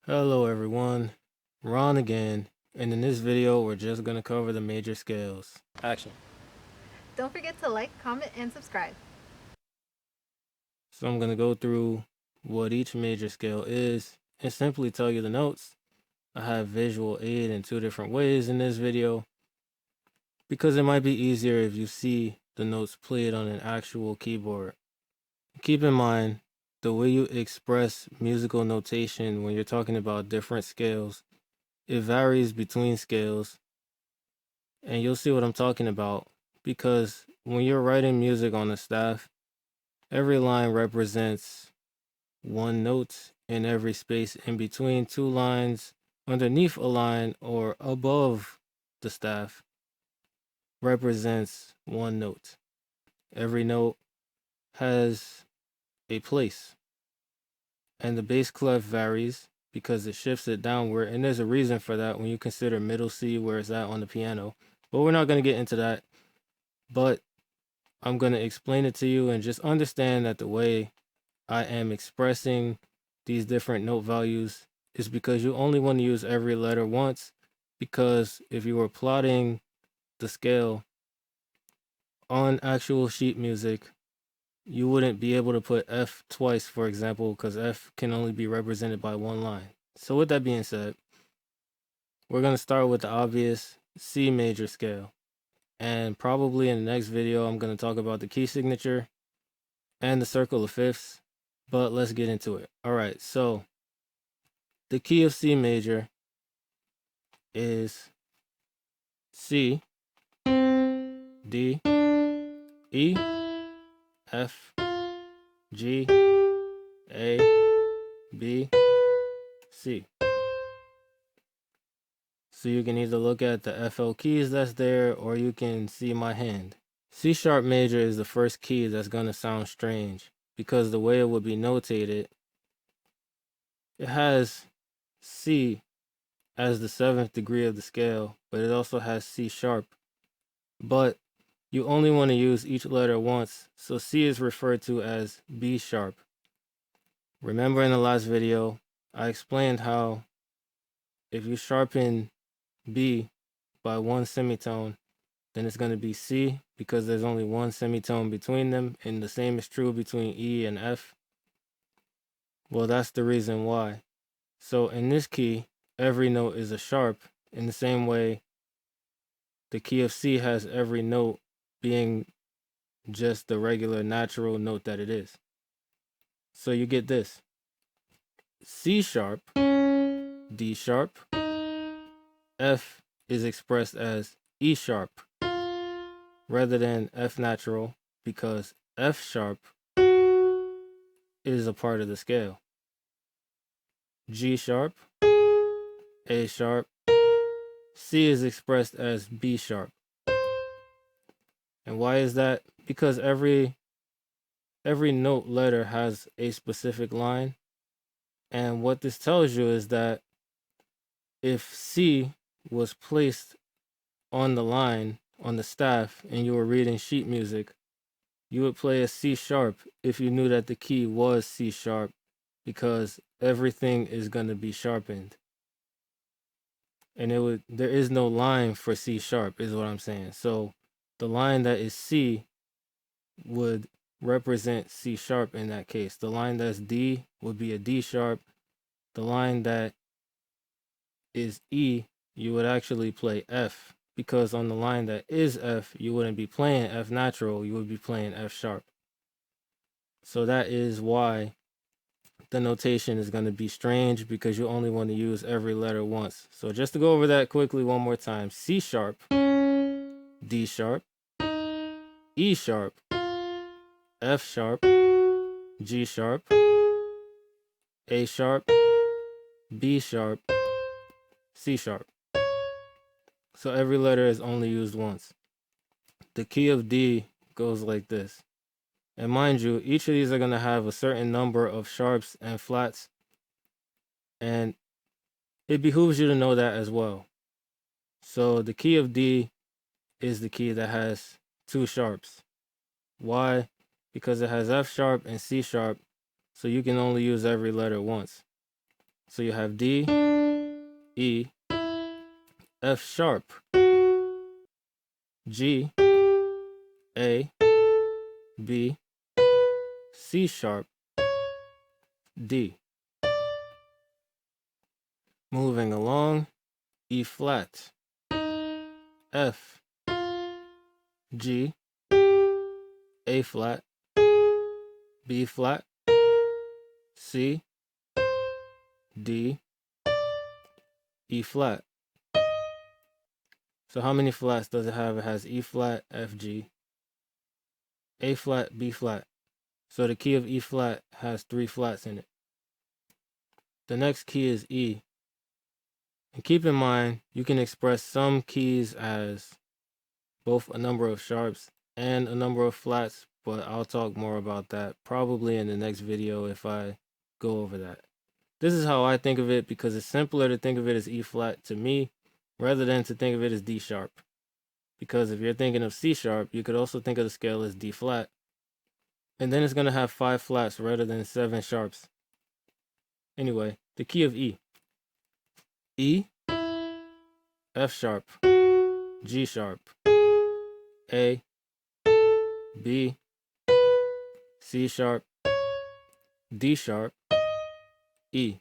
Hello everyone, Ron again, and in this video we're just going to cover the major scales. Action. Don't forget to like, comment, and subscribe. So I'm going to go through what each major scale is and simply tell you the notes. I have visual aid in two different ways in this video because it might be easier if you see the notes played on an actual keyboard. Keep in mind, the way you express musical notation when you're talking about different scales, it varies between scales, and you'll see what I'm talking about because when you're writing music on a staff, every line represents one note, and every space in between two lines, underneath a line, or above the staff represents one note. Every note has a place, and the bass clef varies because it shifts it downward, and there's a reason for that when you consider middle C where it's at on the piano. But we're not going to get into that. But I'm going to explain it to you and just understand that the way I am expressing these different note values is because you only want to use every letter once, because if you were plotting the scale on actual sheet music, you wouldn't be able to put F twice, for example, because F can only be represented by one line. So with that being said, we're going to start with the obvious C major scale. And probably in the next video, I'm going to talk about the key signature and the circle of fifths, but let's get into it. All right, so the key of C major is C, D, E, F, G, A, B, C. So you can either look at the FL keys that's there, or you can see my hand. C sharp major is the first key that's going to sound strange because the way it would be notated, it has C as the 7th degree of the scale, but it also has C sharp. But you only want to use each letter once, so C is referred to as B sharp. Remember in the last video, I explained how if you sharpen B by one semitone, then it's going to be C because there's only one semitone between them, and the same is true between E and F. Well, that's the reason why. So in this key, every note is a sharp in the same way the key of C has every note being just the regular natural note that it is. So you get this: C sharp, D sharp, F is expressed as E sharp rather than F natural because F sharp is a part of the scale. G sharp, A sharp, C is expressed as B sharp. And why is that? Because every note letter has a specific line. And what this tells you is that if C was placed on the line, on the staff, and you were reading sheet music, you would play a C sharp if you knew that the key was C sharp, because everything is going to be sharpened. And there is no line for C sharp, is what I'm saying. So the line that is C would represent C sharp in that case. The line that's D would be a D sharp. The line that is E, you would actually play F, because on the line that is F, you wouldn't be playing F natural, you would be playing F sharp. So that is why the notation is going to be strange, because you only want to use every letter once. So just to go over that quickly one more time: C sharp, D sharp, E sharp, F sharp, G sharp, A sharp, B sharp, C sharp. So every letter is only used once. The key of D goes like this. And mind you, each of these are going to have a certain number of sharps and flats, and it behooves you to know that as well. So the key of D is the key that has two sharps. Why? Because it has F sharp and C sharp, so you can only use every letter once. So you have D, E, F sharp, G, A, B, C sharp, D. Moving along, E flat, F, G, A flat, B flat, C, D, E flat. So how many flats does it have? It has E flat, F, G, A flat, B flat. So the key of E flat has 3 flats in it. The next key is E. And keep in mind, you can express some keys as both a number of sharps and a number of flats, but I'll talk more about that probably in the next video if I go over that. This is how I think of it because it's simpler to think of it as E flat to me rather than to think of it as D sharp. Because if you're thinking of C sharp, you could also think of the scale as D flat. And then it's going to have 5 flats rather than 7 sharps. Anyway, the key of E. E, F sharp, G sharp, A, B, C sharp, D sharp, E.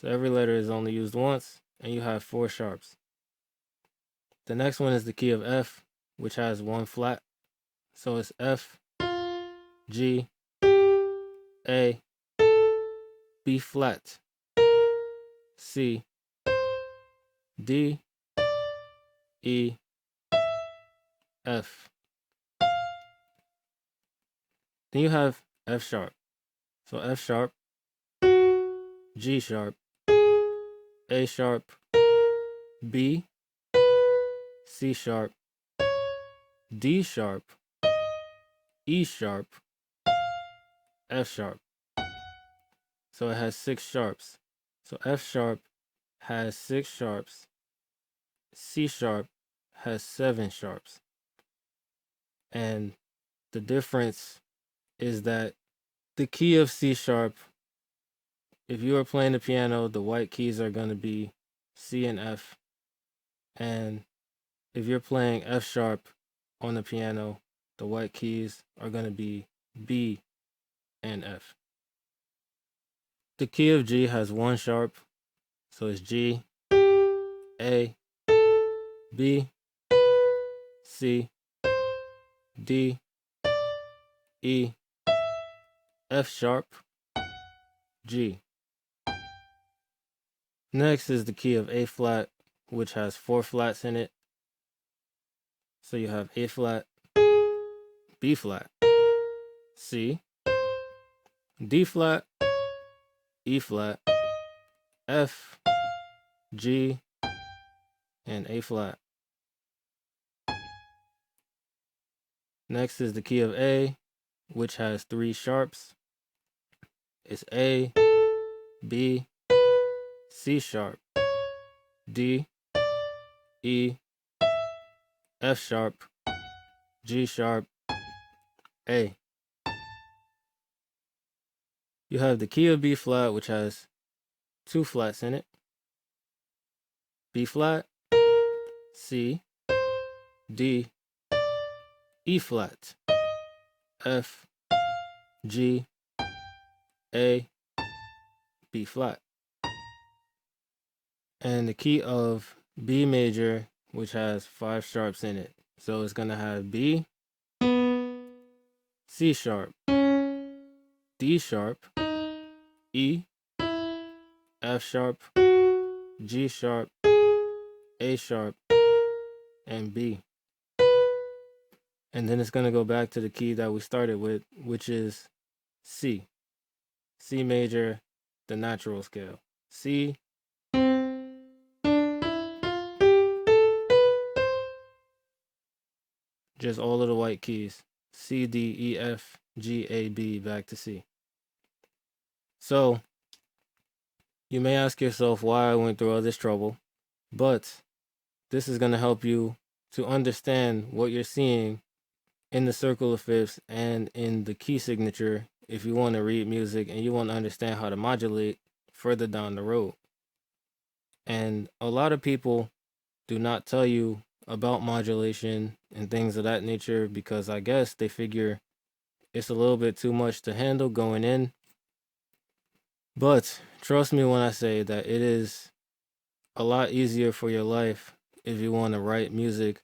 So every letter is only used once, and you have 4 sharps. The next one is the key of F, which has 1 flat. So it's F, G, A, B flat, C, D, E, F. Then you have F sharp. So F sharp, G sharp, A sharp, B, C sharp, D sharp, E sharp, F sharp. So it has 6 sharps. So F sharp has 6 sharps. C sharp has 7 sharps. And the difference is that the key of C sharp, if you are playing the piano, the white keys are going to be C and F. And if you're playing F sharp on the piano, the white keys are going to be B and F. The key of G has 1 sharp, so it's G, A, B, C, D, E, F sharp, G. Next is the key of A flat, which has 4 flats in it. So you have A flat, B flat, C, D flat, E flat, F, G, and A flat. Next is the key of A, which has 3 sharps. It's A, B, C sharp, D, E, F sharp, G sharp, A. You have the key of B flat, which has 2 flats in it. B flat, C, D, E flat, F, G, A, B flat. And the key of B major, which has 5 sharps in it. So it's going to have B, C sharp, D sharp, E, F sharp, G sharp, A sharp, and B. And then it's going to go back to the key that we started with, which is C. C major, the natural scale. C, Just all of the white keys. C, D, E, F, G, A, B, back to C. So you may ask yourself why I went through all this trouble, but this is going to help you to understand what you're seeing in the circle of fifths and in the key signature if you want to read music and you want to understand how to modulate further down the road. And a lot of people do not tell you about modulation and things of that nature because I guess they figure it's a little bit too much to handle going in. But trust me when I say that it is a lot easier for your life if you want to write music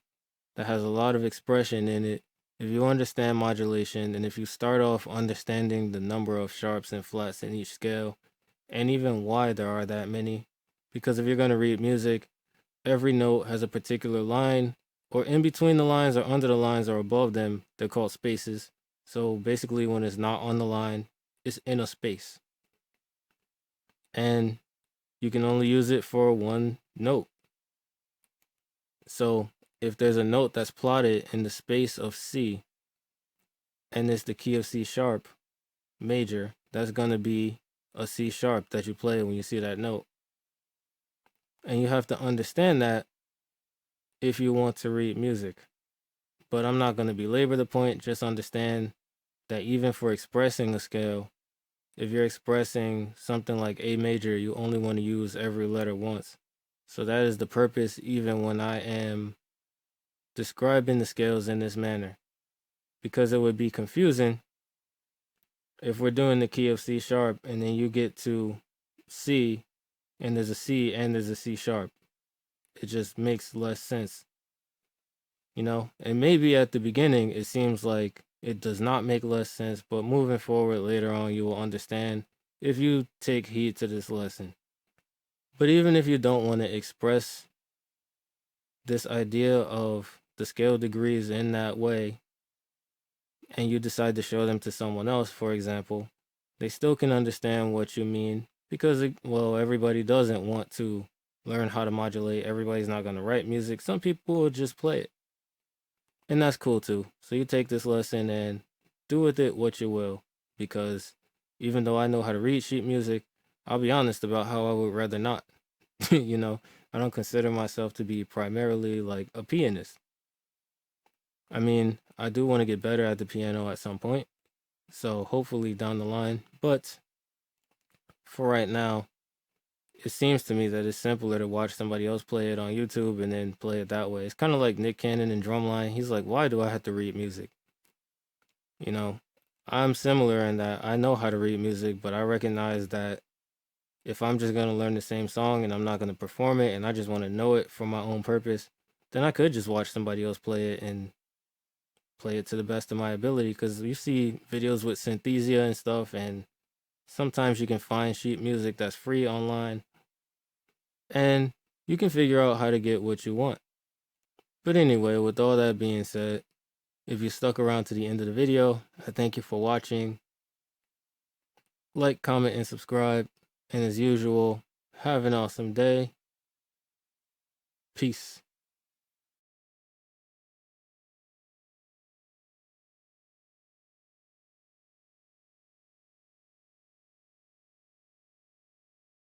that has a lot of expression in it. If you understand modulation and if you start off understanding the number of sharps and flats in each scale and even why there are that many, because if you're going to read music, every note has a particular line, or in between the lines, or under the lines, or above them. They're called spaces. So basically, when it's not on the line, it's in a space. And you can only use it for one note. So if there's a note that's plotted in the space of C, and it's the key of C sharp major, that's going to be a C sharp that you play when you see that note. And you have to understand that if you want to read music. But I'm not going to belabor the point. Just understand that even for expressing a scale, if you're expressing something like A major, you only want to use every letter once. So that is the purpose even when I am describing the scales in this manner. Because it would be confusing if we're doing the key of C sharp and then you get to C and there's a C and there's a C sharp. It just makes less sense. And maybe at the beginning it seems like it does not make less sense, but moving forward later on you will understand if you take heed to this lesson. But even if you don't want to express this idea of the scale degrees in that way and you decide to show them to someone else, for example, they still can understand what you mean because everybody doesn't want to learn how to modulate. Everybody's not going to write music. Some people will just play it. And that's cool too. So you take this lesson and do with it what you will. Because even though I know how to read sheet music, I'll be honest about how I would rather not. I don't consider myself to be primarily like a pianist. I mean, I do want to get better at the piano at some point. So hopefully down the line. But for right now, it seems to me that it's simpler to watch somebody else play it on YouTube and then play it that way. It's kind of like Nick Cannon and Drumline. He's like, why do I have to read music? You know, I'm similar in that I know how to read music, but I recognize that if I'm just going to learn the same song and I'm not going to perform it and I just want to know it for my own purpose, then I could just watch somebody else play it and play it to the best of my ability. Because you see videos with Synthesia and stuff, and sometimes you can find sheet music that's free online and you can figure out how to get what you want. But anyway, with all that being said, if you stuck around to the end of the video, I thank you for watching. Like, comment, and subscribe. And as usual, have an awesome day. Peace.